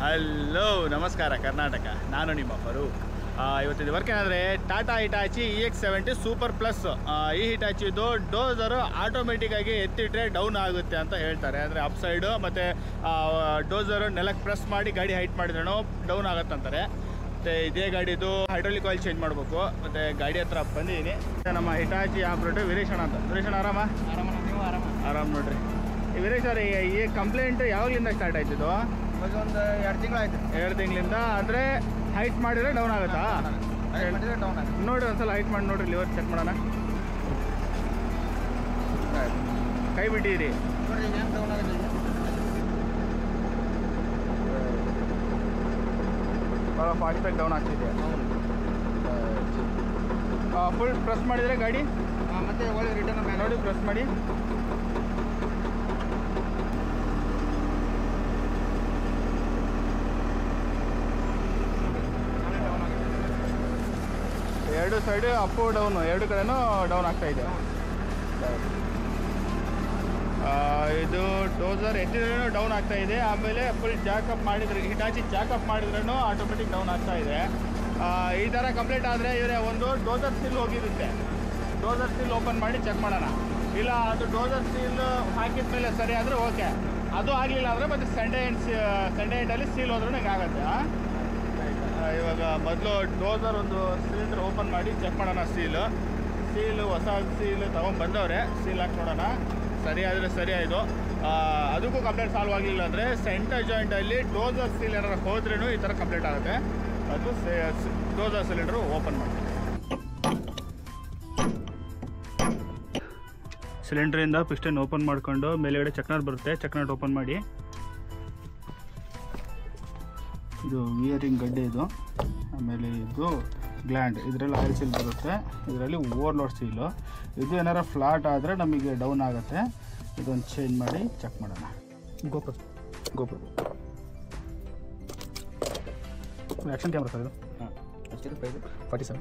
Hello ನಮಸ್ಕಾರ ಕರ್ನಾಟಕ, ನಾನು ನಿಮ್ಮ ಫರೂಕ್. ಇವತ್ತಿನ ವರ್ಕ್ ಏನಂದರೆ Tata Hitachi EX70 super plus. ಈ ಹಿಟಾಚಿದು ಡೋಸರು ಆಟೋಮೆಟಿಕ್ಕಾಗಿ ಎತ್ತಿಟ್ರೆ ಡೌನ್ ಆಗುತ್ತೆ ಅಂತ ಹೇಳ್ತಾರೆ. ಅಂದರೆ ಅಪ್ ಸೈಡು ಮತ್ತು ಡೋಸರು ನೆಲಕ್ಕೆ ಪ್ರೆಸ್ ಮಾಡಿ ಗಾಡಿ ಹೈಟ್ ಮಾಡಿದ್ರೂ ಡೌನ್ ಆಗುತ್ತೆ ಅಂತಾರೆ. ಮತ್ತು ಇದೇ ಗಾಡಿದು ಹೈಡ್ರಾಲಿಕ್ ಆಯಿಲ್ ಚೇಂಜ್ ಮಾಡಬೇಕು. ಮತ್ತು ಗಾಡಿ ಹತ್ರ ಬಂದಿದ್ದೀನಿ. ನಮ್ಮ ಹಿಟಾಚಿ ಆಪ್ರೇಟರ್ ವೀರೇಶಣ್ಣ ಅಂತ. ವೀರೇಶಣ್ಣ ಆರಾಮ? ನೀವು ಆರಾಮ್ ನೋಡ್ರಿ. ವೀರೇಶ್ ಸರ್, ಈ ಕಂಪ್ಲೇಂಟ್ ಯಾವಾಗಲಿಂದ ಸ್ಟಾರ್ಟ್ ಆಯ್ತಿದ್ದು? ಇವಾಗ ಒಂದು 2 ತಿಂಗಳಾಯ್ತು. 2 ತಿಂಗಳಿಂದ. ಅಂದರೆ ಹೈಟ್ ಮಾಡಿದ್ರೆ ಡೌನ್ ಆಗುತ್ತಾ? ಡೌನ್ ಆಗುತ್ತೆ. ನೋಡಿರಿ ಒಂದ್ಸಲ ಹೈಟ್ ಮಾಡಿ ನೋಡ್ರಿ, ಲಿವರ್ ಚೆಕ್ ಮಾಡೋಣ. ಕೈ ಬಿಟ್ಟಿರಿ. ನೋಡ್ರಿ ಏನು ಡೌನ್ ಆಗುತ್ತೆ. ಭಾಳ ಫಾಸ್ಟಾಗಿ ಡೌನ್ ಆಗ್ತಿದೆ. ಫುಲ್ ಪ್ರೆಸ್ ಮಾಡಿದರೆ ಗಾಡಿ ಮತ್ತೆ ಒಳ್ಳೆ ರಿಟರ್ನ್ ಮೇಲೆ ನೋಡಿ ಪ್ರೆಸ್ ಮಾಡಿ. ಎರಡು ಸೈಡು ಅಪ್ಪು ಡೌನು, ಎರಡು ಕಡೆನೂ ಡೌನ್ ಆಗ್ತಾ ಇದೆ. ಇದು ಡೋಸರ್ ಎತ್ತಿದ್ರೂ ಡೌನ್ ಆಗ್ತಾ ಇದೆ. ಆಮೇಲೆ ಫುಲ್ ಜಾಕಪ್ ಮಾಡಿದ್ರೆ, ಹಿಟಾಚಿ ಜಾಕಪ್ ಮಾಡಿದ್ರೂ ಆಟೋಮೆಟಿಕ್ ಡೌನ್ ಆಗ್ತಾ ಇದೆ. ಈ ಥರ ಕಂಪ್ಲೇಂಟ್ ಆದರೆ ಇವರೇ ಒಂದು ಡೋಸರ್ ಸೀಲ್ ಹೋಗಿರುತ್ತೆ. ಡೋಸರ್ ಸೀಲ್ ಓಪನ್ ಮಾಡಿ ಚೆಕ್ ಮಾಡೋಣ. ಇಲ್ಲ ಅದು ಡೋಸರ್ ಸೀಲ್ ಹಾಕಿದ ಮೇಲೆ ಸರಿ ಆದರೆ ಓಕೆ. ಅದು ಆಗಲಿಲ್ಲ ಅಂದರೆ ಮತ್ತೆ ಸಂಡೇ ಎಂಡಲ್ಲಿ ಸೀಲ್ ಹೋದ್ರೂ ನಂಗೆ ಆಗುತ್ತೆ. ಇವಾಗ ಮೊದಲು ಡೋಸರ್ ಒಂದು ಸಿಲಿಂಡರ್ ಓಪನ್ ಮಾಡಿ ಚೆಕ್ ಮಾಡೋಣ. ಸೀಲು ಹೊಸ ಸೀಲ್ ತೊಗೊಂಡ್ಬಂದವ್ರೆ, ಸೀಲ್ ಹಾಕಿ ನೋಡೋಣ. ಸರಿ ಆದರೆ ಸರಿ ಆಯಿತು. ಅದಕ್ಕೂ ಕಂಪ್ಲೇಂಟ್ ಸಾಲ್ವ್ ಆಗಲಿಲ್ಲ ಅಂದರೆ ಸೆಂಟರ್ ಜಾಯಿಂಟಲ್ಲಿ ಡೋಸರ್ ಸೀಲ್ ಏನಾರು ಹೋದ್ರೂ ಈ ಥರ ಕಂಪ್ಲೇಂಟ್ ಆಗುತ್ತೆ. ಅದು ಡೋಸರ್ ಸಿಲಿಂಡರು ಓಪನ್ ಮಾಡಿ. ಸಿಲಿಂಡ್ರಿಂದ ಪಿಸ್ಟನ್ ಓಪನ್ ಮಾಡಿಕೊಂಡು ಮೇಲೆಗಡೆ ಚಕ್ನಟ್ ಬರುತ್ತೆ, ಚಕ್ನಟ್ ಓಪನ್ ಮಾಡಿ. ಇದು ವಿಯರಿಂಗ್ ಗಡ್ಡೆ ಇದು. ಆಮೇಲೆ ಇದು ಗ್ಲ್ಯಾಂಡ್, ಇದರಲ್ಲಿ ಆಯಿಲ್ ಸೀಲ್ ಬರುತ್ತೆ. ಇದರಲ್ಲಿ ಓವರ್ಲೋಡ್ ಸೀಲು. ಇದು ಏನಾರ ಫ್ಲಾಟ್ ಆದರೆ ನಮಗೆ ಡೌನ್ ಆಗುತ್ತೆ. ಇದೊಂದು ಚೇಂಜ್ ಮಾಡಿ ಚೆಕ್ ಮಾಡೋಣ. ಗೋಪುರ ಆ್ಯಕ್ಷನ್ ಕ್ಯಾಮ್ರಾ ಸರ್ ಇದು. ಎಷ್ಟು ಪ್ರೈಸ್? 47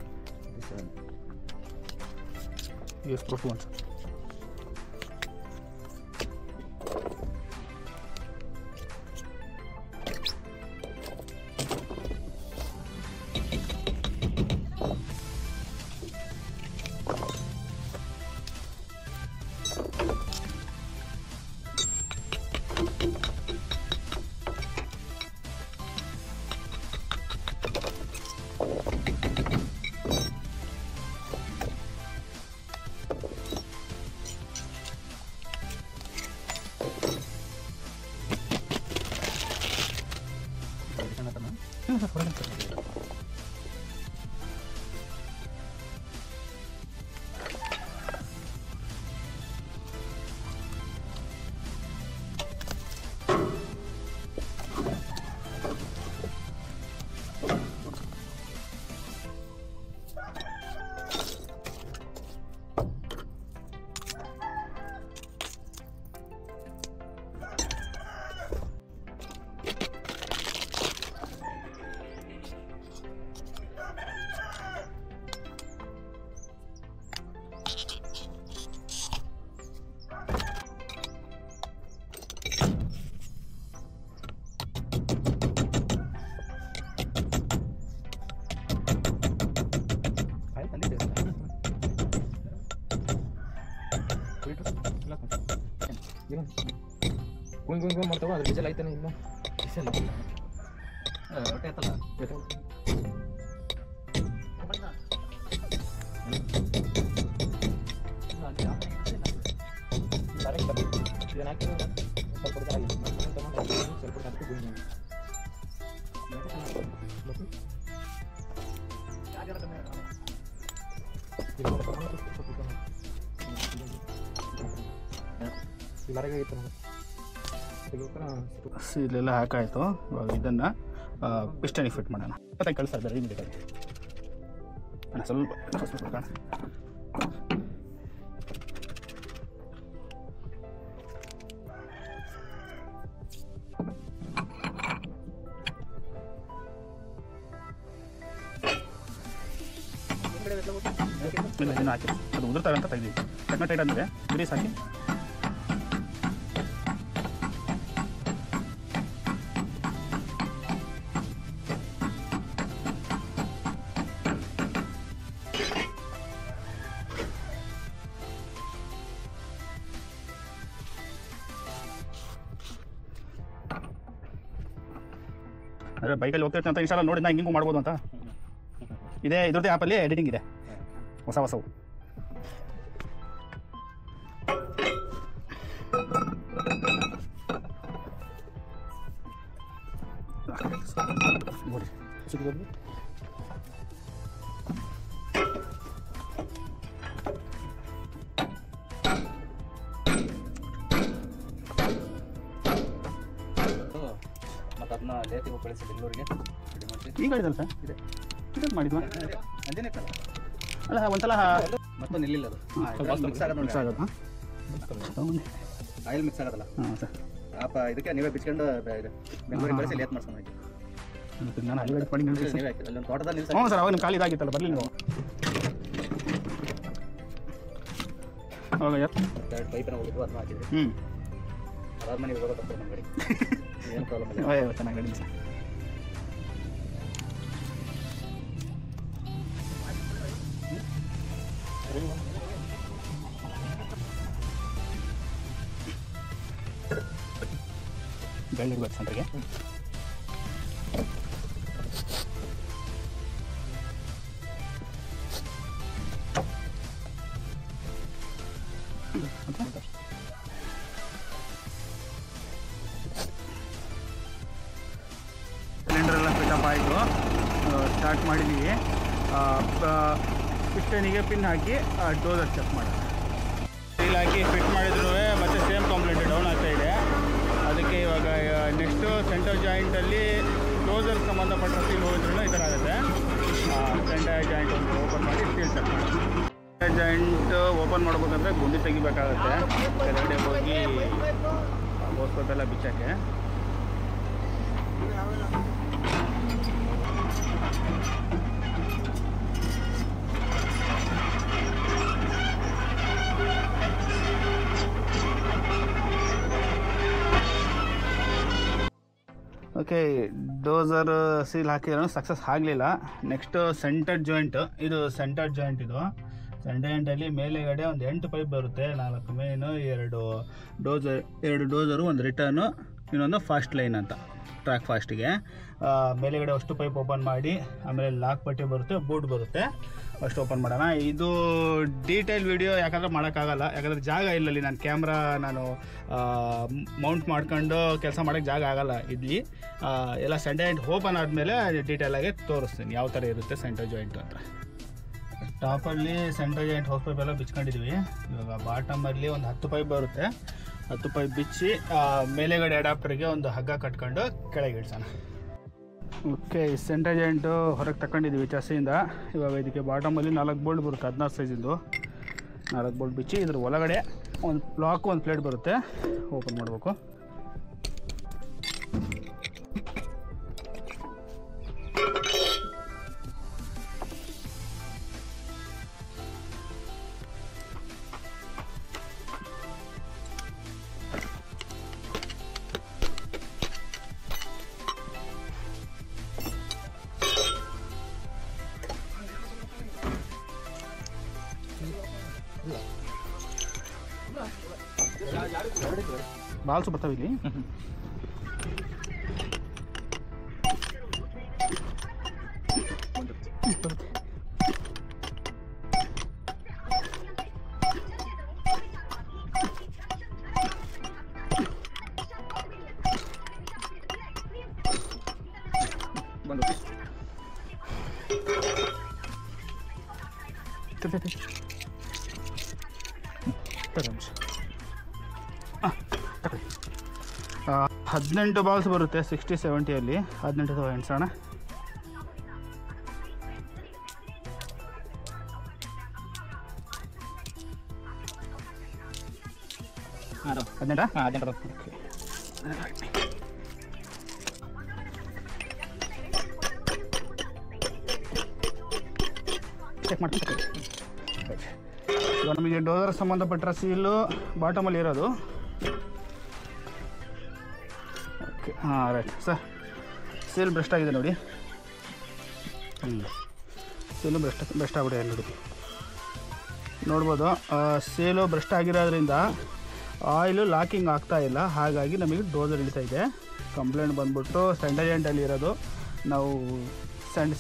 US Pro 2 sir. ಗುಂಗ್ ಮಾಡ್ತಾವ. ಅದ್ರ ಡೀಸೆಲ್ ಐತಾನೆ ಇಲ್ಲ. ಡೀಸೆಲ್ ಹೊಟ್ಟೆ ಆಯ್ತಲ್ಲ. ಇಲ್ಲೆಲ್ಲ ಹಾಕಾಯಿತು. ಇವಾಗ ಇದನ್ನು ಪಿಸ್ಟನಿಗೆ ಫಿಟ್ ಮಾಡೋಣ. ಮತ್ತೆ ಕಳಿಸ್ತಾ ಇದ್ದಾರೆ ಇಮಿಡಿಯೇಟಾಗಿ. ಸ್ವಲ್ಪ ಕಾಣ. ಇದನ್ನು ಹಾಕಿ ಅದು ಉದುರ್ತಾರೆ ಅಂತ ತೆಗೆದಿವಿ. ಚಟ್ನ ಟೈಟ್ ಅಂದರೆ ಗ್ರೀಸ್ ಹಾಕಿ ಅದೇ ಬೈಕಲ್ಲಿ ಹೋಗ್ತಿರ್ತೀನಿ ಅಂತ ಇನ್ಸ್ಟಾಲ್ ನೋಡಿ ನಾ ಹಿಂಗೂ ಮಾಡ್ಬೋದು ಅಂತ. ಇದೇ ಇದ್ರದ್ದೇ ಆ್ಯಪಲ್ಲಿ ಎಡಿಟಿಂಗ್ ಇದೆ ಹೊಸವು. ನೋಡಿ ಮತ್ತು ಅದನ್ನ ಲೇತಿಗೆ ಕಳಿಸಿ ಬೆಂಗಳೂರಿಗೆ ರೆಡಿ ಮಾಡಿ. ಈಗ ಹೇಳಿದಲ್ಲ ಸರ್ ಇದೆ ಟಿಕೆಟ್ ಮಾಡಿದ್ವಾ ಅಂಜನೇ ಇತ್ತಲ್ಲ ಅಲ್ಲ ಒಂದ್ಸಲ ಮತ್ತೊಂದು ನಿಲ್ಲಿಲ್ಲ ಅದು ಮಿಕ್ಸ್ ಆಗೋದು ಮಿಕ್ಸ್ ಆಗೋದು ಆಯಿಲ್ ಮಿಕ್ಸ್ ಆಗೋದಲ್ಲ. ಹಾಂ ಸರ್ ಇದಕ್ಕೆ ನೀವೇ ಬಿಚ್ಕೊಂಡು ಬೆಂಗಳೂರಿಗೆ ಕಳಿಸಿ ಲೇತ್ ಮಾಡ್ಸ್ಕೊಂಡು ನಾನು ಅಲ್ಲಿ ವೆಯ್ಟ್ ಮಾಡಿ ನೀವೇ ಹಾಕಿ ಅಲ್ಲೊಂದು ತೋಟದಲ್ಲಿ ನೀವು ಹ್ಞೂ ಸರ್ ಅವಾಗ ನಿಮ್ಮ ಖಾಲಿ ಇದಾಗಿತ್ತಲ್ಲ ಬರಲಿ ನೀವು ಅವಾಗ ಎರಡು ಪೈಪಿನ ಹೋಗಿದ್ದು ಅದನ್ನ ಹಾಕಿದ್ರಿ. ಅದಾದ್ಮೇಲೆ ನೀವು ಹೋಗೋದು ನಮ್ಮ ಗಾಡಿ ಏನು ಪ್ರಾಬ್ಲಮ್ ಇಲ್ಲ. ಚೆನ್ನಾಗಿ ಸರ್. ಬೆಳ್ಳಿರ್ಬೇಕು ಸೆಂಟ್ರಿಗೆ. ಸಿಲಿಂಡರೆಲ್ಲ ಪಿಕಪ್ ಆಯಿತು, ಸ್ಟಾರ್ಟ್ ಮಾಡಿದ್ದೀವಿ. ಪಿಸ್ಟನಿಗೆ ಪಿನ್ ಹಾಕಿ ಡೋಸರ್ ಚೆಕ್ ಮಾಡೋಣ. ಸೀಲ್ ಹಾಕಿ ಫಿಟ್ ಮಾಡಿದ್ರು ಮತ್ತೆ ಸೇಮ್ ಕಂಪ್ಲೇಂಟ್ ಡೌನ್ ಆಗ್ತಾ ಇದೆ. ಅದಕ್ಕೆ ಇವಾಗ ನೆಕ್ಸ್ಟು ಸೆಂಟರ್ ಜಾಯಿಂಟಲ್ಲಿ ಡೋಸರ್ ಸಂಬಂಧಪಟ್ಟ ಸೀಲ್ ಹೋಗಿದ್ರೂ ಈ ಥರ ಆಗುತ್ತೆ. ಸೆಂಟರ್ ಜಾಯಿಂಟ್ ಒಂದು ಓಪನ್ ಮಾಡಿ ಸೀಲ್ ಚೆಕ್ ಮಾಡಿ. ಸೆಂಟರ್ ಜಾಯಿಂಟ್ ಓಪನ್ ಮಾಡ್ಬೇಕಂದ್ರೆ ಗುಂಡಿ ತೆಗಿಬೇಕಾಗುತ್ತೆ. ಕೆಳಗಡೆ ಹೋಗಿ ಓಸ್ಕೋಪೆಲ್ಲ ಬಿಚ್ಚೋಕ್ಕೆ. ಓಕೆ, ಡೋಸರ್ ಸೀಲ್ ಹಾಕಿದ್ರು ಸಕ್ಸಸ್ ಆಗಲಿಲ್ಲ. Next centre joint. ಇದು ಸೆಂಟರ್ ಜಾಯಿಂಟ್. ಇದು ಸೆಂಟರ್ ಜಾಯಿಂಟಲ್ಲಿ ಮೇಲೆಗಡೆ ಒಂದು 8 ಪೈಪ್ ಬರುತ್ತೆ. 4 ಮೇನು, 2 ಡೋಸರು, ಒಂದು ರಿಟರ್ನು, ಇನ್ನೊಂದು ಫಾಸ್ಟ್ ಲೈನ್ ಅಂತ ಟ್ರ್ಯಾಕ್ ಫಾಸ್ಟಿಗೆ. ಮೇಲೆಗಡೆ ಅಷ್ಟು ಪೈಪ್ ಓಪನ್ ಮಾಡಿ ಆಮೇಲೆ ಲಾಕ್ ಪಟ್ಟಿ ಬರುತ್ತೆ, ಬೂಟ್ ಬರುತ್ತೆ, ಅಷ್ಟು ಓಪನ್ ಮಾಡೋಣ. ಇದು ಡೀಟೇಲ್ ವಿಡಿಯೋ ಯಾಕಂದರೆ ಮಾಡೋಕ್ಕಾಗಲ್ಲ, ಯಾಕಂದರೆ ಜಾಗ ಇಲ್ಲಲ್ಲಿ. ನಾನು ಕ್ಯಾಮ್ರಾ ಮೌಂಟ್ ಮಾಡ್ಕೊಂಡು ಕೆಲಸ ಮಾಡೋಕ್ಕೆ ಜಾಗ ಆಗಲ್ಲ ಇಲ್ಲಿ. ಎಲ್ಲ ಸೆಂಟರ್ ಜಾಯಿಂಟ್ ಓಪನ್ ಆದಮೇಲೆ ಡೀಟೇಲಾಗಿ ತೋರಿಸ್ತೀನಿ ಯಾವ ಥರ ಇರುತ್ತೆ ಸೆಂಟರ್ ಜಾಯಿಂಟು ಅಂತ. ಟಾಪಲ್ಲಿ ಸೆಂಟರ್ ಜಾಯಿಂಟ್ ಹೋಸ್ ಪೈಪ್ ಎಲ್ಲ ಬಿಚ್ಕೊಂಡಿದ್ದೀವಿ. ಇವಾಗ ಬಾಟಮಲ್ಲಿ ಒಂದು 10 ಪೈಪ್ ಬರುತ್ತೆ. 10 ಪೈಪ್ ಬಿಚ್ಚಿ ಮೇಲೆಗಡೆ ಅಡಾಪ್ಟರ್ಗೆ ಒಂದು ಹಗ್ಗ ಕಟ್ಕೊಂಡು ಕೆಳಗೆ ಇಳಿಸೋಣ. ಓಕೆ, ಸೆಂಟರ್ ಜಾಯಿಂಟು ಹೊರಗೆ ತಗೊಂಡಿದ್ದೀವಿ ಚಸ್ಸಿಂದ. ಇವಾಗ ಇದಕ್ಕೆ ಬಾಟಮಲ್ಲಿ 4 ಬೋಲ್ಟ್ ಬರುತ್ತೆ, 16 ಸೈಜಿಂದು 4 ಬೋಲ್ಟ್ ಬಿಚ್ಚಿ ಇದ್ರ ಒಳಗಡೆ ಒಂದು ಬ್ಲಾಕ್, ಒಂದು ಪ್ಲೇಟ್ ಬರುತ್ತೆ, ಓಪನ್ ಮಾಡಬೇಕು. ಬಾಲ್ಸು ಬರ್ತಾವೆ ಇಲ್ಲಿ. ಬಂದು ತಗೊಳ್ಳಿ. 18 ಬಾಲ್ಸ್ ಬರುತ್ತೆ 60-70ಅಲ್ಲಿ. 18 ಎಣ್ಸೋಣ. ಹಾಂ 18 ಓಕೆ. ಚೆಕ್ ಮಾಡ್ತೀನಿ. ಇವಾಗ ನಮಗೆ ಡೋಸರ್ ಸಂಬಂಧಪಟ್ಟ ಸೀಲು ಬಾಟಮಲ್ಲಿ ಇರೋದು. ಓಕೆ, ಹಾಂ ರೈಟ್ ಸರ್. ಸೀಲ್ ಬ್ರೆಸ್ಟ್ ಆಗಿದೆ ನೋಡಿ. ಸೀಲು ಬ್ರೆಸ್ಟ್ ಆಗ್ಬಿಟ್ಟಿದೆ ನೋಡಿ, ನೋಡ್ಬೋದು. ಸೀಲು ಬ್ರೆಸ್ಟ್ ಆಗಿರೋದ್ರಿಂದ ಆಯಿಲು ಲಾಕಿಂಗ್ ಆಗ್ತಾ ಇಲ್ಲ, ಹಾಗಾಗಿ ನಮಗೆ ಡೋಸರ್ ಇಳಿತಾ ಇದೆ. ಕಂಪ್ಲೇಂಟ್ ಬಂದ್ಬಿಟ್ಟು ಸೆಂಟರ್ ಎಂಡಲ್ಲಿ ಇರೋದು. ನಾವು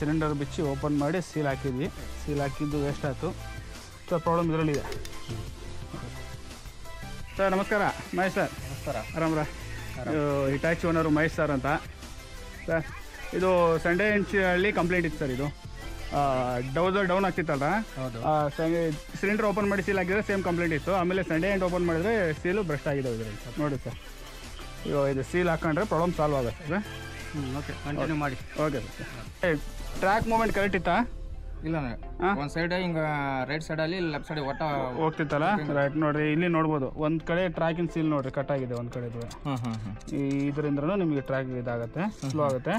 ಸಿಲಿಂಡರ್ ಬಿಚ್ಚಿ ಓಪನ್ ಮಾಡಿ ಸೀಲ್ ಹಾಕಿದ್ವಿ. ಸೀಲ್ ಹಾಕಿದ್ದು ವೇಸ್ಟ್ ಆಯಿತು. ಸೊ ಪ್ರಾಬ್ಲಮ್ ಇದರಲ್ಲಿದೆ. ಸರ್ ನಮಸ್ಕಾರ, ಮಹೇಶ್ ಸರ್. ನಮಸ್ಕಾರ. ಆರಾಮ್ರ? ಹಿಟಾಚಿ ಓನರು ಮಹೇಶ್ ಸರ್ ಅಂತ. ಸರ್ ಇದು ಸಂಡೇ ಹಳ್ಳಿ ಕಂಪ್ಲೇಂಟ್ ಇತ್ತು ಸರ್. ಇದು ಡೌಸರ್ ಡೌನ್ ಆಗ್ತಿತ್ತಲ್ಲ, ಸಿಲಿಂಡರ್ ಓಪನ್ ಮಾಡಿ ಸೀಲ್ ಹಾಕಿದ್ರೆ ಸೇಮ್ ಕಂಪ್ಲೇಂಟ್ ಇತ್ತು. ಆಮೇಲೆ ಸಂಡೇ ಎಂಡ್ ಓಪನ್ ಮಾಡಿದ್ರೆ ಸೀಲು ಬ್ರಸ್ಟ್ ಆಗಿದೆ ಇದರಲ್ಲಿ ಸರ್. ನೋಡಿ ಸರ್, ಇದು ಸೀಲ್ ಹಾಕೊಂಡ್ರೆ ಪ್ರಾಬ್ಲಮ್ ಸಾಲ್ವ್ ಆಗುತ್ತೆ ಸರ್. ಓಕೆ, ಕಂಟಿನ್ಯೂ ಮಾಡಿ. Okay sir. Track movement correct ಇತ್ತಾ? ಇಲ್ಲ, ಒಂದು ಸೈಡ್ ಹಿಂಗೆ ರೈಟ್ ಸೈಡಲ್ಲಿ ಲೆಫ್ಟ್ ಸೈಡ್ ಒಟ್ಟ ಹೋಗ್ತಿತ್ತಲ್ಲ. ರೈಟ್ ನೋಡಿರಿ, ಇಲ್ಲಿ ನೋಡ್ಬೋದು ಒಂದು ಕಡೆ ಟ್ರ್ಯಾಕಿನ ಸೀಲ್ ನೋಡಿರಿ ಕಟ್ ಆಗಿದೆ ಒಂದು ಕಡೆ. ಇದರಿಂದನೂ ನಿಮಗೆ ಟ್ರ್ಯಾಕ್ ಇದಾಗುತ್ತೆ, ಸ್ಲೋ ಆಗುತ್ತೆ.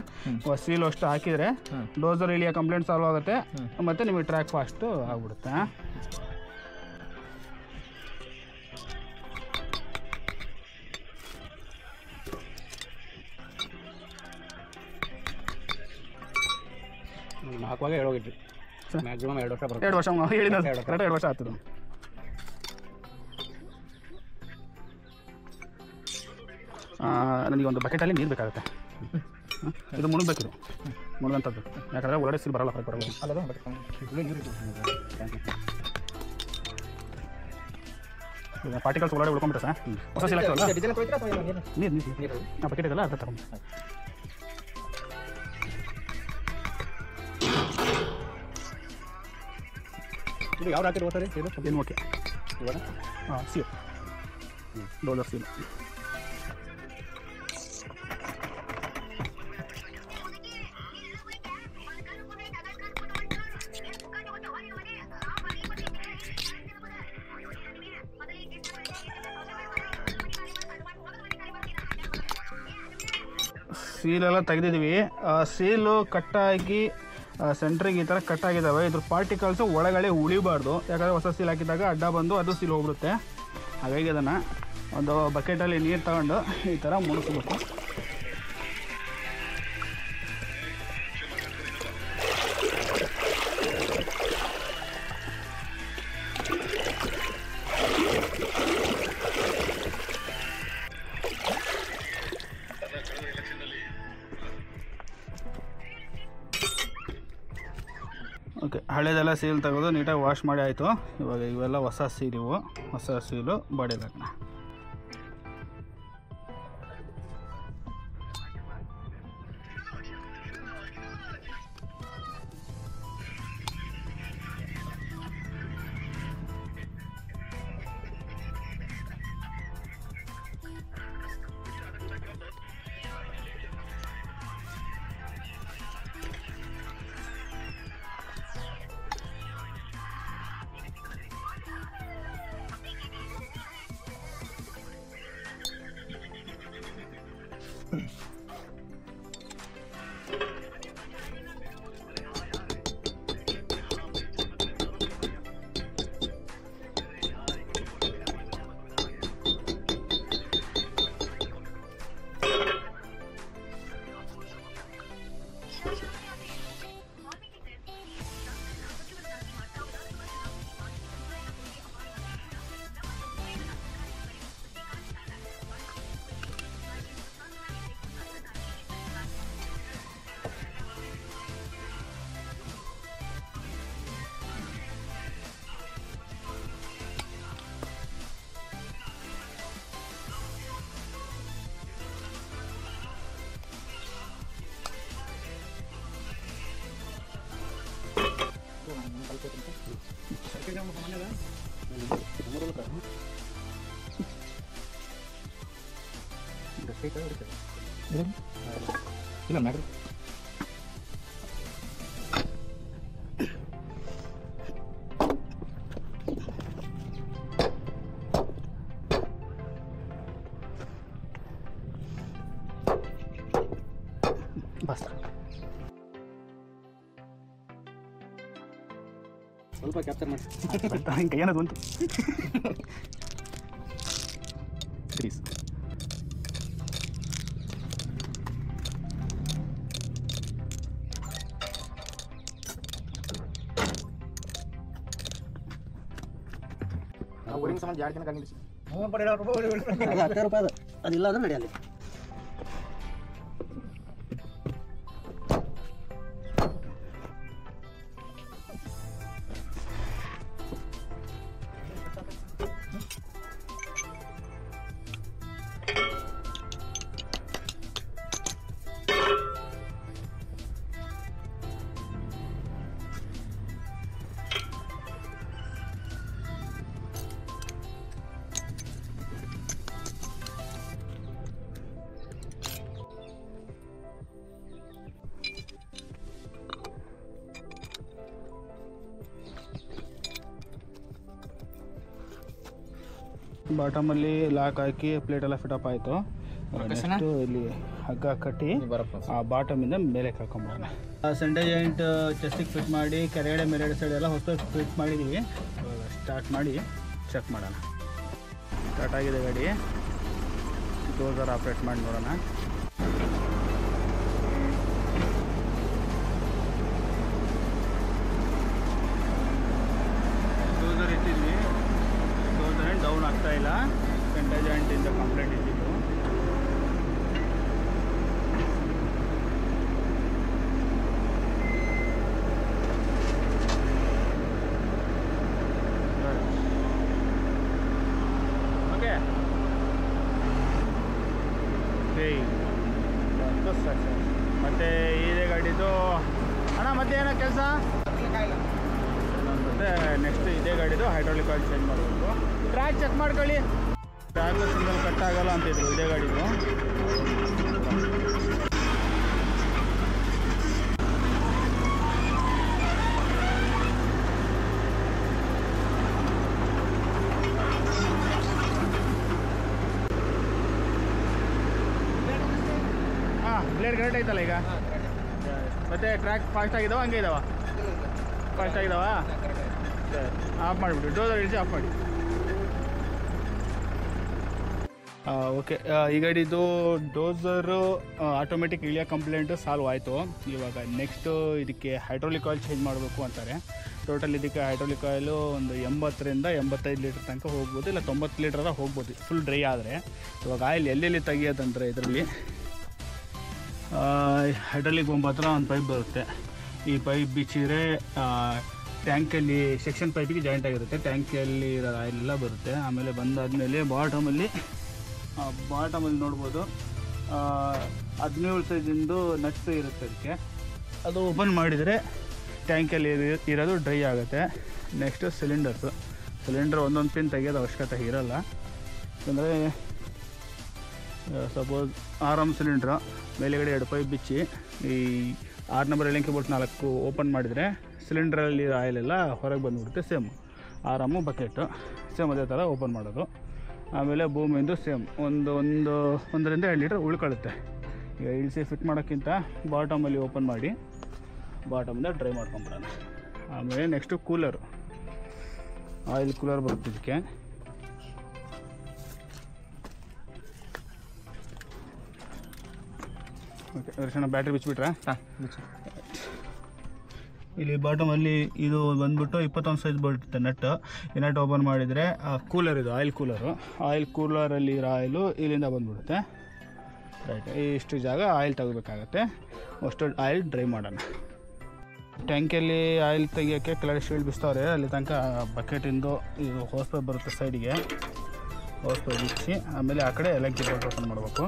ಸೀಲ್ ಅಷ್ಟು ಹಾಕಿದರೆ ಡೋಸರ್ ಇಳಿಯೋ ಕಂಪ್ಲೇಂಟ್ ಸಾಲ್ವ್ ಆಗುತ್ತೆ, ಮತ್ತು ನಿಮಗೆ ಟ್ರ್ಯಾಕ್ ಫಾಸ್ಟು ಆಗ್ಬಿಡುತ್ತೆ. ಹಾಕುವಾಗ ಹೇಳೋಗಿದ್ರಿ ಮ್ಯಾಕ್ಸಿಮಮ್ 2 ವರ್ಷ ಬರುತ್ತೆ. 2 ವರ್ಷ ಹೇಳಿದ ಕರೆಕ್ಟ್ 2 ವರ್ಷ ಆಗ್ತದೆ. ನನಗೆ ಒಂದು ಬಕೆಟಲ್ಲಿ ನೀರು ಬೇಕಾಗುತ್ತೆ. ಇದು ಮುಳುಗಬೇಕಿದು, ಮುಳುಗಂಥದ್ದು. ಯಾಕಂದರೆ ಒಳಗಡೆ ಸೀಲ್ ಬರಲ್ಲ, ಹೊರಗೆ ಬರಲ್ಲ. ಪಾರ್ಟಿಕಲ್ಸ್ ಒಳಗಡೆ ಉಳ್ಕೊಂಬಿಟ್ಟೆ ಸರ್. ಹೊಸ ಸೀಲ್ ಆಗ್ತದಲ್ಲ, ನೀರು ಆ ಬಕೆಟ್ ಇದೆಲ್ಲ ಅರ್ಧ ತಗೊಂಡು. ಇದು ಯಾವ್ದು ಹಾಕಿರೋ ಸರಿ? ಇದು ಏನು ಓಕೆ ಇವಾಗ? ಹಾಂ, ಸೀಲ್ ಡೋಸರ್ ಸೀಲ್. ಸೀಲೆಲ್ಲ ತೆಗೆದಿದ್ವಿ. ಸೀಲು ಕಟ್ಟಾಗಿ ಸೆಂಟ್ರಿಗೆ ಈ ಥರ ಕಟ್ಟಾಗಿದ್ದಾವೆ. ಇದ್ರ ಪಾರ್ಟಿಕಲ್ಸು ಒಳಗಡೆ ಉಳಿಬಾರ್ದು, ಯಾಕಂದರೆ ಹೊಸ ಸೀಲ್ ಹಾಕಿದಾಗ ಅಡ್ಡ ಬಂದು ಅದು ಸೀಲ್ ಹೋಗ್ಬಿಡುತ್ತೆ. ಹಾಗಾಗಿ ಅದನ್ನು ಒಂದು ಬಕೆಟಲ್ಲಿ ನೀರು ತಗೊಂಡು ಈ ಥರ ಮುಳುಗಿಸ್ಬೇಕು. ಓಕೆ, ಹಳೇದೆಲ್ಲ ಸೀಲ್ ತೆಗೆದು ನೀಟಾಗಿ ವಾಶ್ ಮಾಡಿ ಆಯಿತು. ಇವಾಗ ಇವೆಲ್ಲ ಹೊಸ ಸೀಲಿವು, ಹೊಸ ಸೀಲು ಬಾಡಿ ಲಾಕ್ನ. ಇಲ್ಲ ಮ್ಯಾಡ್ರಿ ಬಸ್ ಸ್ವಲ್ಪ ಕ್ಯಾಪ್ಚರ್ ಮಾಡಿ ಹಿಂಗೆ ಏನದು ಬಂತು ಪ್ಲೀಸ್. ಬೋರಿಂಗ್ ಸಂಬಂಧ 2 ದಿನ ಕಂಡಿಸಿ 10 ರೂಪಾಯಿ ಅದು ಅದಿಲ್ಲ ಅಂದ್ರೆ ನಡೆಯಲ್ಲ. ಬಾಟಮಲ್ಲಿ ಲಾಕ್ ಹಾಕಿ ಪ್ಲೇಟೆಲ್ಲ ಫಿಟಪ್ ಆಯಿತು. ನೆಕ್ಸ್ಟು ಇಲ್ಲಿ ಹಗ್ಗ ಕಟ್ಟಿ ಆ ಬಾಟಮಿಂದ ಮೇಲೆ ಕಳ್ಕೊಂಬೋಣ. ಸೆಂಟರ್ ಜಾಯಿಂಟ್ ಚೆಸ್ಟಿಗೆ ಫಿಟ್ ಮಾಡಿ ಕೆಳಗಡೆ ಮೇಲ್ಗಡೆ ಸೈಡ್ ಎಲ್ಲ ಹೊಸ ಫಿಟ್ ಮಾಡಿದ್ದೀವಿ. ಸ್ಟಾರ್ಟ್ ಮಾಡಿ ಚೆಕ್ ಮಾಡೋಣ. ಸ್ಟಾರ್ಟ್ ಆಗಿದೆ ಗಾಡಿ. ಡೋಸರ್ ಆಪ್ರೇಟ್ ಮಾಡಿ ನೋಡೋಣ. ಡೋಸರ್ ಇಟ್ಟಿದ್ವಿ, ಡೋಸರ್ ಏನು ಡೌನ್ ಆಗ್ತಾ ಇಲ್ಲ. ಸೆಂಟರ್ ಜಾಯಿಂಟಿಂದ ಕಂಪ್ಲೇಂಟ್ ಇದ್ದಿದ್ದು. ಓಕೆ ಮತ್ತೆ ಇದೇ ಗಾಡಿದು ಅಣ್ಣ ಮತ್ತೆ ಏನೋ ಕೆಲಸ. ಮತ್ತೆ ನೆಕ್ಸ್ಟ್ ಇದೇ ಗಾಡಿದು ಹೈಡ್ರಾಲಿಕ್ ಆಯಿಲ್ ಚೇಂಜ್ ಮಾಡಬೇಕು. ಟ್ರ್ಯಾಕ್ ಚೆಕ್ ಮಾಡ್ಕೊಳ್ಳಿ. ಟ್ರ್ಯಾಕ್ ಸಿಂಗಲ್ ಕಟ್ ಆಗಲ್ಲ ಅಂತಿದ್ರು ಇದೇ ಗಾಡಿದು. ಬ್ಲೇಡ್ ಕರೆಕ್ಟ್ ಐತಲ್ಲ ಈಗ. ಮತ್ತೆ ಟ್ರ್ಯಾಕ್ ಫಾಸ್ಟ್ ಆಗಿದಾವ ಹಂಗೆ ಇದಾವ? ಫಾಸ್ಟ್ ಆಗಿದಾವ. ಆಫ್ ಮಾಡಿಬಿಟ್ಟು ಡೋಸರ್ ಇಳಿಸಿ ಆಫ್ ಮಾಡಿ. ಓಕೆ, ಈ ಗಾಡಿದು ಡೋಸರು ಆಟೋಮೆಟಿಕ್ ಇಳಿಯೋ ಕಂಪ್ಲೇಂಟು ಸಾಲ್ವ್ ಆಯಿತು. ಇವಾಗ ನೆಕ್ಸ್ಟು ಇದಕ್ಕೆ ಹೈಡ್ರಾಲಿಕ್ ಆಯಿಲ್ ಚೇಂಜ್ ಮಾಡಬೇಕು ಅಂತಾರೆ. ಟೋಟಲ್ ಇದಕ್ಕೆ ಹೈಡ್ರಾಲಿಕ್ ಆಯಿಲು ಒಂದು 80ರಿಂದ 85 ಲೀಟ್ರ್ ತನಕ ಹೋಗ್ಬೋದು, ಇಲ್ಲ 90 ಲೀಟ್ರ ಹೋಗ್ಬೋದು ಫುಲ್ ಡ್ರೈ ಆದರೆ. ಇವಾಗ ಆಯಿಲ್ ಎಲ್ಲೆಲ್ಲಿ ತೆಗಿಯೋದಂದರೆ ಇದರಲ್ಲಿ ಹೈಡ್ರಾಲಿಕ್ ಬಂಪ್ ಹತ್ರ ಒಂದು ಪೈಪ್ ಬರುತ್ತೆ. ಈ ಪೈಪ್ ಬಿಚ್ಚಿದ್ರೆ ಟ್ಯಾಂಕಲ್ಲಿ ಸೆಕ್ಷನ್ ಪೈಪಿಗೆ ಜಾಯಿಂಟ್ ಆಗಿರುತ್ತೆ. ಟ್ಯಾಂಕಲ್ಲಿ ಇರೋ ಆಯಿಲ್ ಎಲ್ಲ ಬರುತ್ತೆ. ಆಮೇಲೆ ಬಂದಾದಮೇಲೆ ಬಾಟಮಲ್ಲಿ ನೋಡ್ಬೋದು 17 ಸೈಜಿಂದು ನಟ್ಸ್ ಇರುತ್ತೆ ಅದಕ್ಕೆ. ಅದು ಓಪನ್ ಮಾಡಿದರೆ ಟ್ಯಾಂಕಲ್ಲಿ ಇರೋದು ಡ್ರೈ ಆಗುತ್ತೆ. ನೆಕ್ಸ್ಟು ಸಿಲಿಂಡರ್ ಒಂದೊಂದು ಪಿನ್ ತೆಗಿಯೋದು ಅವಶ್ಯಕತೆ ಇರೋಲ್ಲ. ಯಾಕಂದರೆ ಸಪೋಸ್ ಆರಾಮ್ ಸಿಲಿಂಡ್ರ ಮೇಲೆಗಡೆ 2 ಪೈಪ್ ಬಿಚ್ಚಿ ಈ 6 ನಂಬರ್ ಎಳೆಂಕಿ ಬೋಲ್ಟ್ 4 ಓಪನ್ ಮಾಡಿದರೆ ಸಿಲಿಂಡ್ರಲ್ಲಿ ಆಯಿಲೆಲ್ಲ ಹೊರಗೆ ಬಂದುಬಿಡುತ್ತೆ. ಸೇಮ್ ಆರಾಮು ಬಕೆಟು ಸೇಮ್ ಅದೇ ಥರ ಓಪನ್ ಮಾಡೋದು. ಆಮೇಲೆ ಭೂಮಿಯಿಂದ ಸೇಮ್ ಒಂದರಿಂದ 2 ಲೀಟ್ರ್ ಉಳ್ಕೊಳ್ಳುತ್ತೆ. ಈಗ ಇಳಿಸಿ ಫಿಟ್ ಮಾಡೋಕ್ಕಿಂತ ಬಾಟಮಲ್ಲಿ ಓಪನ್ ಮಾಡಿ ಬಾಟಮಿಂದ ಡ್ರೈ ಮಾಡ್ಕೊಂಬಿಡೋಣ. ಆಮೇಲೆ ನೆಕ್ಸ್ಟು ಕೂಲರು, ಆಯಿಲ್ ಕೂಲರ್ ಬರುತ್ತೆ ಇದಕ್ಕೆ. ಓಕೆ, ವರ್ಷ ಬ್ಯಾಟ್ರಿ ಬಿಚ್ಚಿಬಿಟ್ರೆ ಇಲ್ಲಿ ಬಾಟಮಲ್ಲಿ ಇದು ಬಂದ್ಬಿಟ್ಟು 21 ಸೈಜ್ ಬರುತ್ತೆ ನಟ್ಟು. ಈ ನಟ್ ಓಪನ್ ಮಾಡಿದರೆ ಕೂಲರ್ ಇದು ಆಯಿಲ್ ಕೂಲರಲ್ಲಿ ಇರೋ ಆಯಿಲು ಇಲ್ಲಿಂದ ಬಂದ್ಬಿಡುತ್ತೆ. ರೈಟ್, ಇಷ್ಟು ಜಾಗ ಆಯಿಲ್ ತೆಗಿಬೇಕಾಗತ್ತೆ. ಅಷ್ಟು ಆಯಿಲ್ ಡ್ರೈ ಮಾಡೋಣ. ಟ್ಯಾಂಕಲ್ಲಿ ಆಯಿಲ್ ತೆಗಿಯೋಕ್ಕೆ ಕೆಳಗಡೆ ಶೀಲ್ಡ್ ಬಿಸ್ತವ್ರೆ, ಅಲ್ಲಿ ತನಕ ಬಕೆಟಿಂದು ಇದು ಹೋಸ್ ಪೈಪ್ ಬರುತ್ತೆ ಸೈಡಿಗೆ. ಹೋಸ್ ಪೈಪ್ ಬಿಚ್ಚಿ ಆಮೇಲೆ ಆ ಕಡೆ ಎಲೆಕ್ಟ್ರಿಕ್ ಬೋಲ್ಟ್ ಓಪನ್ ಮಾಡಬೇಕು.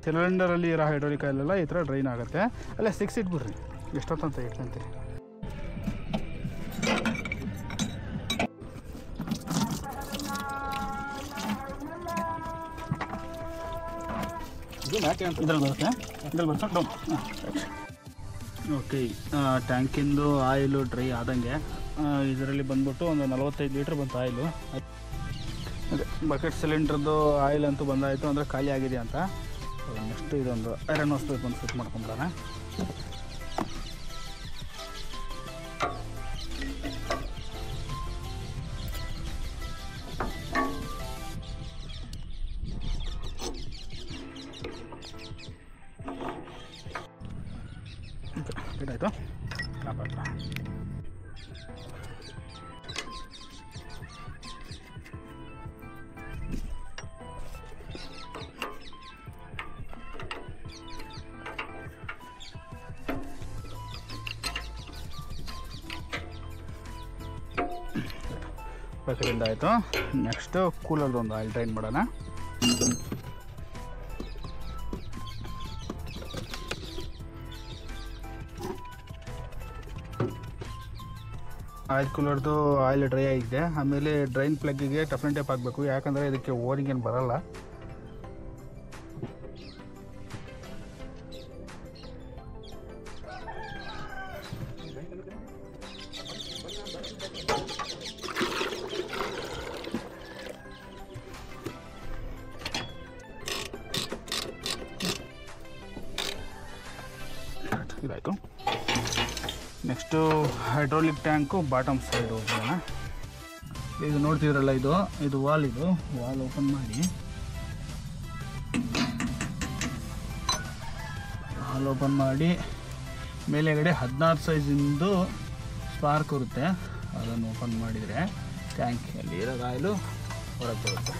ಸಿಲಿಂಡರಲ್ಲಿ ಇರೋ ಹೈಡ್ರಾಲಿಕ್ ಆಯಿಲೆಲ್ಲ ಈ ಥರ ಡ್ರೈನ್ ಆಗುತ್ತೆ. ಅಲ್ಲೇ 6 ಇಟ್ಬಿಡ್ರಿ, ಎಷ್ಟೊತ್ತಂತ ಇಟ್ಕೊಂತೀರಿ. ಇದ್ರಲ್ಲಿ ಬರುತ್ತೆ ಡೌನ್. ಓಕೆ, ಟ್ಯಾಂಕಿಂದು ಆಯಿಲು ಡ್ರೈ ಆದಂಗೆ ಇದರಲ್ಲಿ ಬಂದ್ಬಿಟ್ಟು ಒಂದು 45 ಲೀಟ್ರ್ ಬಂತು ಆಯಿಲು. ಅದೇ ಬಕೆಟ್ ಸಿಲಿಂಡ್ರದ್ದು ಆಯಿಲ್ ಅಂತೂ ಬಂದಾಯಿತು, ಅಂದರೆ ಖಾಲಿ ಆಗಿದೆ ಅಂತ. ನೆಕ್ಸ್ಟ್ ಇದೊಂದು ಐರನ್ ಹೋಸ್ ಪೈಪ್ ಒಂದು ಫಿಟ್ ಮಾಡ್ಕೊಂಬಿಡೋಣ. ಇದಾಯಿತು. ಕಾಪಾಡ ಬಕೆಟಿಂದ ಆಯಿತು. ನೆಕ್ಸ್ಟು ಕೂಲರ್ದೊಂದು ಆಯಿಲ್ ಡ್ರೈನ್ ಮಾಡೋಣ. ಆಯಿಲ್ ಕೂಲರ್ದು ಆಯಿಲ್ ಡ್ರೈ ಆಗಿದೆ. ಆಮೇಲೆ ಡ್ರೈನ್ ಪ್ಲಗ್ಗಿಗೆ ಟಫನ್ ಟೇಪ್ ಹಾಕಬೇಕು, ಯಾಕಂದರೆ ಇದಕ್ಕೆ ಓರಿಂಗ್ ಏನು ಬರಲ್ಲ. ಇದಾಯಿತು. Next hydraulic tank bottom side ಹೋಗೋಣ. ಇದು ನೋಡ್ತಿದ್ರಲ್ಲ, ಇದು ವಾಲ್ ಓಪನ್ ಮಾಡಿ ಮೇಲೆಗಡೆ 16 ಸೈಜಿಂದು ಸ್ಪಾರ್ಕ್ ಇರುತ್ತೆ. ಅದನ್ನು ಓಪನ್ ಮಾಡಿದರೆ ಟ್ಯಾಂಕಿಯಲ್ಲಿ ಇರೋದು ಆಯಿಲು ಹೊರಗೆ ಬರುತ್ತೆ.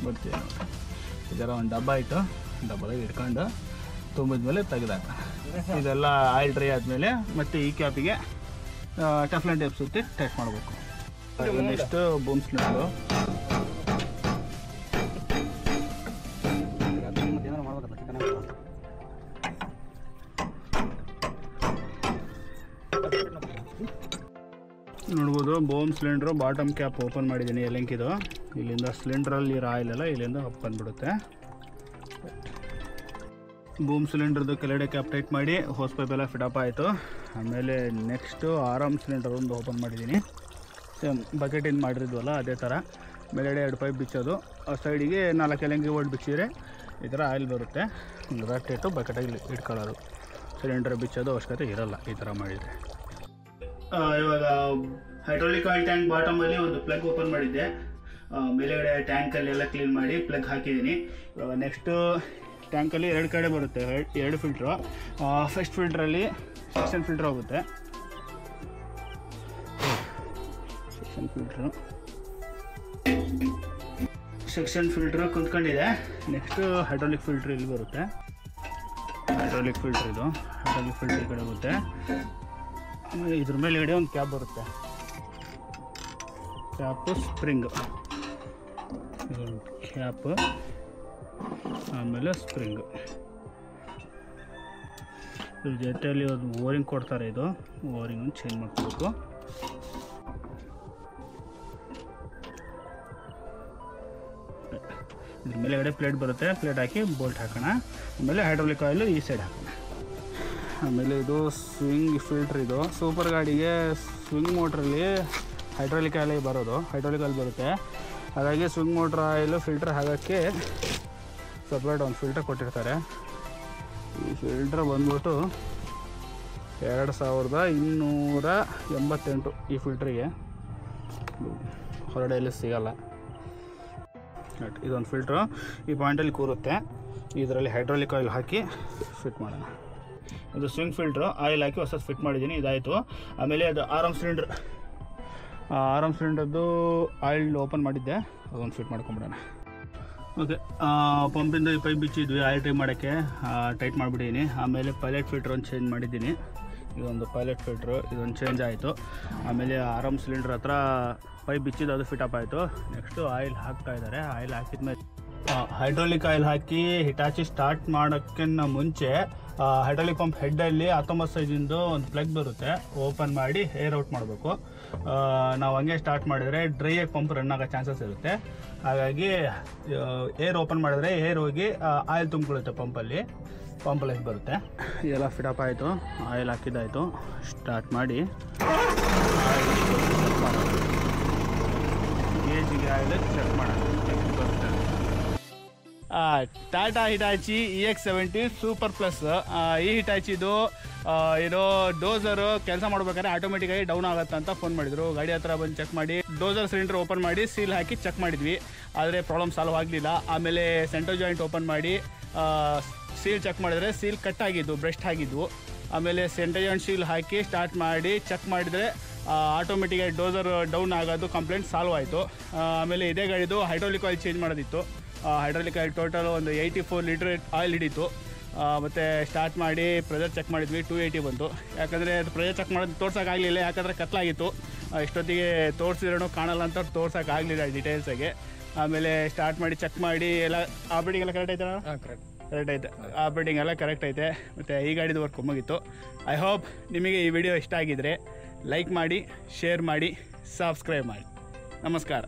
ಬರ್ತೀವಿ ನೋಡಿ, ಇದರ ಒಂದು ಡಬ್ಬ ಇಟ್ಟು ಡಬ್ಬದಾಗ ಇಟ್ಕೊಂಡು ತುಂಬಿದ್ಮೇಲೆ ತೆಗೆದಾಕ. ಇದೆಲ್ಲ ಆಯಿಲ್ ಡ್ರೈ ಆದಮೇಲೆ ಮತ್ತೆ ಈ ಕ್ಯಾಪಿಗೆ ಟಫ್ಲನ್ ಟೇಪ್ ಸುತ್ತಿ ಟೈಟ್ ಮಾಡಬೇಕು. Next boom cylinder. ನೋಡ್ಬೋದು, boom cylinder bottom cap open ಮಾಡಿದ್ದೀನಿ. ಎಲೆಂಕಿದು ಇಲ್ಲಿಂದ ಸಿಲಿಂಡ್ರಲ್ಲಿ ಇರೋ ಆಯಿಲೆಲ್ಲ ಇಲ್ಲಿಂದ ಬಂದ್ಬಿಡುತ್ತೆ. ಬೂಮ್ ಸಿಲಿಂಡ್ರದ್ದು ಕೆಳಗಡೆ ಕ್ಯಾಪ್ ಟೈಟ್ ಮಾಡಿ ಹೋಸ್ ಪೈಪ್ ಎಲ್ಲ ಫಿಟಪ್ ಆಯಿತು. ಆಮೇಲೆ ನೆಕ್ಸ್ಟು ಆರಾಮ್ ಸಿಲಿಂಡರ್ ಒಂದು ಓಪನ್ ಮಾಡಿದ್ದೀನಿ. ಸೇಮ್ ಬಕೆಟಿಂದ ಮಾಡಿದ್ವಲ್ಲ ಅದೇ ಥರ ಮೇಲೆಗಡೆ 2 ಪೈಪ್ ಬಿಚ್ಚೋದು. ಆ ಸೈಡಿಗೆ 4 ಎಲೆಂಗಿ ಓಲ್ಡ್ ಬಿಚ್ಚಿದ್ರೆ ಈ ಥರ ಆಯಿಲ್ ಬರುತ್ತೆ. ರಟ್ ಇಟ್ಟು ಬಕೆಟಾಗಿ ಇಟ್ಕೊಳ್ಳೋದು. ಸಿಲಿಂಡರ್ ಬಿಚ್ಚೋದು ಅವಶ್ಯಕತೆ ಇರೋಲ್ಲ ಈ ಥರ ಮಾಡಿದರೆ. ಇವಾಗ ಹೈಡ್ರಾಲಿಕ್ ಆಯಿಲ್ ಟ್ಯಾಂಕ್ ಬಾಟಮಲ್ಲಿ ಒಂದು ಪ್ಲಗ್ ಓಪನ್ ಮಾಡಿದ್ದೆ. ಮೇಲೆಗಡೆ ಟ್ಯಾಂಕಲ್ಲಿ ಎಲ್ಲ ಕ್ಲೀನ್ ಮಾಡಿ ಪ್ಲಗ್ ಹಾಕಿದ್ದೀನಿ. ಇವಾಗ ನೆಕ್ಸ್ಟು ಟ್ಯಾಂಕಲ್ಲಿ 2 ಕಡೆ ಬರುತ್ತೆ, 2 ಫಿಲ್ಟ್ರು. ಫಸ್ಟ್ ಫಿಲ್ಟ್ರಲ್ಲಿ ಸೆಕ್ಷನ್ ಫಿಲ್ಟ್ರ್ ಹೋಗುತ್ತೆ. ಸೆಕ್ಷನ್ ಫಿಲ್ಟ್ರ್ ಕುಂತ್ಕೊಂಡಿದೆ. ನೆಕ್ಸ್ಟು ಹೈಡ್ರಾಲಿಕ್ ಫಿಲ್ಟ್ರ್ ಇಲ್ಲಿ ಬರುತ್ತೆ. ಹೈಡ್ರಾಲಿಕ್ ಫಿಲ್ಟ್ರ್ ಈ ಕಡೆ ಹೋಗುತ್ತೆ. ಇದ್ರ ಮೇಲೆಗಡೆ ಒಂದು ಕ್ಯಾಪ್ ಬರುತ್ತೆ, ಕ್ಯಾಪು ಸ್ಪ್ರಿಂಗು. ಕ್ಯಾಪ್ ಆಮೇಲೆ ಸ್ಪ್ರಿಂಗು. ಇದ್ರ ಜೊತೆಯಲ್ಲಿ ಒಂದು ಓರಿಂಗ್ ಕೊಡ್ತಾರೆ. ಇದು ಓರಿಂಗನ್ನು ಚೇಂಜ್ ಮಾಡ್ಕೋಬೇಕು. ಇದ್ರ ಮೇಲೆಗಡೆ ಪ್ಲೇಟ್ ಬರುತ್ತೆ, ಪ್ಲೇಟ್ ಹಾಕಿ ಬೋಲ್ಟ್ ಹಾಕೋಣ. ಆಮೇಲೆ ಹೈಡ್ರಾಲಿಕ್ ಆಯಿಲು ಈ ಸೈಡ್ ಹಾಕೋಣ. ಆಮೇಲೆ ಇದು ಸ್ವಿಂಗ್ ಫಿಲ್ಟ್ರ್. ಇದು ಸೂಪರ್ ಗಾಡಿಗೆ ಸ್ವಿಂಗ್ ಮೋಟ್ರಲ್ಲಿ ಹೈಡ್ರಾಲಿಕ್ ಆಯಿಲ್ ಬರುತ್ತೆ. ಹಾಗಾಗಿ ಸ್ವಿಂಗ್ ಮೋಟ್ರ್ ಆಯಿಲು ಫಿಲ್ಟ್ರ್ ಹಾಕೋಕ್ಕೆ ಸಪ್ರೇಟ್ ಒಂದು ಫಿಲ್ಟರ್ ಕೊಟ್ಟಿರ್ತಾರೆ. ಈ ಫಿಲ್ಟ್ರ್ ಬಂದ್ಬಿಟ್ಟು 2288 ಈ ಫಿಲ್ಟ್ರಿಗೆ. ಹೊರಡೆಯಲ್ಲಿ ಸಿಗಲ್ಲ. ಇದೊಂದು ಫಿಲ್ಟ್ರು ಈ ಪಾಯಿಂಟಲ್ಲಿ ಕೂರುತ್ತೆ. ಇದರಲ್ಲಿ ಹೈಡ್ರಾಲಿಕ್ ಆಯಿಲ್ ಹಾಕಿ ಫಿಟ್ ಮಾಡೋಣ. ಇದು ಸ್ವಿಂಗ್ ಫಿಲ್ಟ್ರು, ಆಯಿಲ್ ಹಾಕಿ ಹೊಸ ಫಿಟ್ ಮಾಡಿದ್ದೀನಿ. ಇದಾಯಿತು. ಆಮೇಲೆ ಅದು ಆರಾಮ್ ಸಿಲಿಂಡರ್ದು ಆಯಿಲ್ ಓಪನ್ ಮಾಡಿದ್ದೆ, ಅದೊಂದು ಫಿಟ್ ಮಾಡ್ಕೊಂಬಿಡೋಣ. ಓಕೆ, ಪಂಪಿಂದ ಈ ಪೈಪ್ ಬಿಚ್ಚಿದ್ವಿ ಆಯಿಲ್ ಟೈಪ್ ಮಾಡೋಕ್ಕೆ, ಟೈಟ್ ಮಾಡಿಬಿಟ್ಟಿದ್ದೀನಿ. ಆಮೇಲೆ ಪೈಲಟ್ ಫಿಲ್ಟ್ರ್ ಒಂದು ಚೇಂಜ್ ಮಾಡಿದ್ದೀನಿ. ಇದೊಂದು ಪೈಲಟ್ ಫಿಲ್ಟ್ರು, ಇದೊಂದು ಚೇಂಜ್ ಆಯಿತು. ಆಮೇಲೆ ಆರಾಮ್ ಸಿಲಿಂಡ್ರ್ ಹತ್ರ ಪೈಪ್ ಬಿಚ್ಚಿದ್ದು ಅದು ಫಿಟಪ್ ಆಯಿತು. ನೆಕ್ಸ್ಟು ಆಯಿಲ್ ಹಾಕ್ತಾಯಿದ್ದಾರೆ. ಆಯಿಲ್ ಹಾಕಿದ್ಮೇಲೆ ಹೈಡ್ರಾಲಿಕ್ ಆಯಿಲ್ ಹಾಕಿ ಹಿಟಾಚಿ ಸ್ಟಾರ್ಟ್ ಮಾಡೋಕ್ಕಿಂತ ಮುಂಚೆ ಹೈಡ್ರಾಲಿಕ್ ಪಂಪ್ ಹೆಡ್ಡಲ್ಲಿ 19 ಸೈಜಿಂದು ಒಂದು ಪ್ಲಗ್ ಬರುತ್ತೆ, ಓಪನ್ ಮಾಡಿ ಏರ್ ಔಟ್ ಮಾಡಬೇಕು. ನಾವು ಹಂಗೆ ಸ್ಟಾರ್ಟ್ ಮಾಡಿದರೆ ಡ್ರೈ ಆಗಿ ಪಂಪ್ ರನ್ ಆಗೋ ಚಾನ್ಸಸ್ ಇರುತ್ತೆ. ಹಾಗಾಗಿ ಏರ್ ಓಪನ್ ಮಾಡಿದ್ರೆ ಏರ್ ಹೋಗಿ ಆಯಿಲ್ ತುಂಬಿಕೊಳ್ಳುತ್ತೆ ಪಂಪಲ್ಲಿ ಬರುತ್ತೆ. ಇದೆಲ್ಲ ಫಿಟಪ್ ಆಯಿತು, ಆಯಿಲ್ ಹಾಕಿದ್ದಾಯಿತು. ಸ್ಟಾರ್ಟ್ ಮಾಡಿ ಗೇಜಿಗೆ ಆಯಿಲ್ ಚೆಕ್ ಮಾಡೋಣ. Tata Hitachi EX70 super plus. ಈ ಹಿಟಾಚಿದು ಏನೋ ಡೋಸರು ಕೆಲಸ ಮಾಡ್ಬೇಕಾದ್ರೆ ಆಟೋಮೆಟಿಕ್ಕಾಗಿ ಡೌನ್ ಆಗುತ್ತೆ ಅಂತ ಫೋನ್ ಮಾಡಿದರು. ಗಾಡಿ ಹತ್ರ ಬಂದು ಚೆಕ್ ಮಾಡಿ ಡೋಸರ್ ಸಿಲಿಂಡರ್ ಓಪನ್ ಮಾಡಿ ಸೀಲ್ ಹಾಕಿ ಚೆಕ್ ಮಾಡಿದ್ವಿ, ಆದರೆ ಪ್ರಾಬ್ಲಮ್ ಸಾಲ್ವ್ ಆಗಲಿಲ್ಲ. ಆಮೇಲೆ ಸೆಂಟರ್ ಜಾಯಿಂಟ್ ಓಪನ್ ಮಾಡಿ ಸೀಲ್ ಚೆಕ್ ಮಾಡಿದರೆ ಸೀಲ್ ಕಟ್ ಆಗಿದ್ದು, ಬ್ರೆಸ್ಟ್ ಆಗಿದ್ವು. ಆಮೇಲೆ ಸೆಂಟೇಜ್ ಸೀಲ್ ಹಾಕಿ ಸ್ಟಾರ್ಟ್ ಮಾಡಿ ಚೆಕ್ ಮಾಡಿದರೆ ಆಟೋಮೆಟಿಕಾಗಿ ಡೋಸರ್ ಡೌನ್ ಆಗೋದು ಕಂಪ್ಲೇಂಟ್ ಸಾಲ್ವ್ ಆಯಿತು. ಆಮೇಲೆ ಇದೇ ಗಾಡಿದು ಹೈಡ್ರಾಲಿಕ್ ಆಯಿಲ್ ಚೇಂಜ್ ಮಾಡೋದಿತ್ತು. ಹೈಡ್ರಾಲಿಕ್ ಆಯಿಲ್ ಟೋಟಲ್ ಒಂದು 84 ಲೀಟ್ರ್ ಆಯಿಲ್ ಹಿಡಿತು. ಮತ್ತು ಸ್ಟಾರ್ಟ್ ಮಾಡಿ ಪ್ರೆಷರ್ ಚೆಕ್ ಮಾಡಿದ್ವಿ, 280 ಬಂತು. ಯಾಕಂದರೆ ಅದು ಪ್ರೆಷರ್ ಚೆಕ್ ಮಾಡೋದು ತೋರ್ಸೋಕ್ಕಾಗಲಿಲ್ಲ, ಯಾಕಂದರೆ ಕತ್ಲಾಗಿತ್ತು. ಇಷ್ಟೊತ್ತಿಗೆ ತೋರಿಸಿದ್ರೂ ಕಾಣಲ್ಲ ಅಂತ ತೋರ್ಸೋಕ್ಕಾಗಲಿಲ್ಲ ಡೀಟೇಲ್ಸಾಗೆ. ಆಮೇಲೆ ಸ್ಟಾರ್ಟ್ ಮಾಡಿ ಚೆಕ್ ಮಾಡಿ ಎಲ್ಲ ಆಪ್ರೇಟಿಂಗ್ ಎಲ್ಲ ಕರೆಕ್ಟ್ ಐತೆ. ಕರೆಕ್ಟ್ ಐತೆ, ಆಪ್ರೇಟಿಂಗ್ ಎಲ್ಲ ಕರೆಕ್ಟ್ ಐತೆ. ಮತ್ತು ಈ ಗಾಡಿದು ವರ್ಕ್ ಮುಗೀತು. ಐ ಹೋಪ್ ನಿಮಗೆ ಈ ವಿಡಿಯೋ ಇಷ್ಟ ಆಗಿದ್ದರೆ ಲೈಕ್ ಮಾಡಿ, ಶೇರ್ ಮಾಡಿ, ಸಬ್ಸ್ಕ್ರೈಬ್ ಮಾಡಿ. ನಮಸ್ಕಾರ.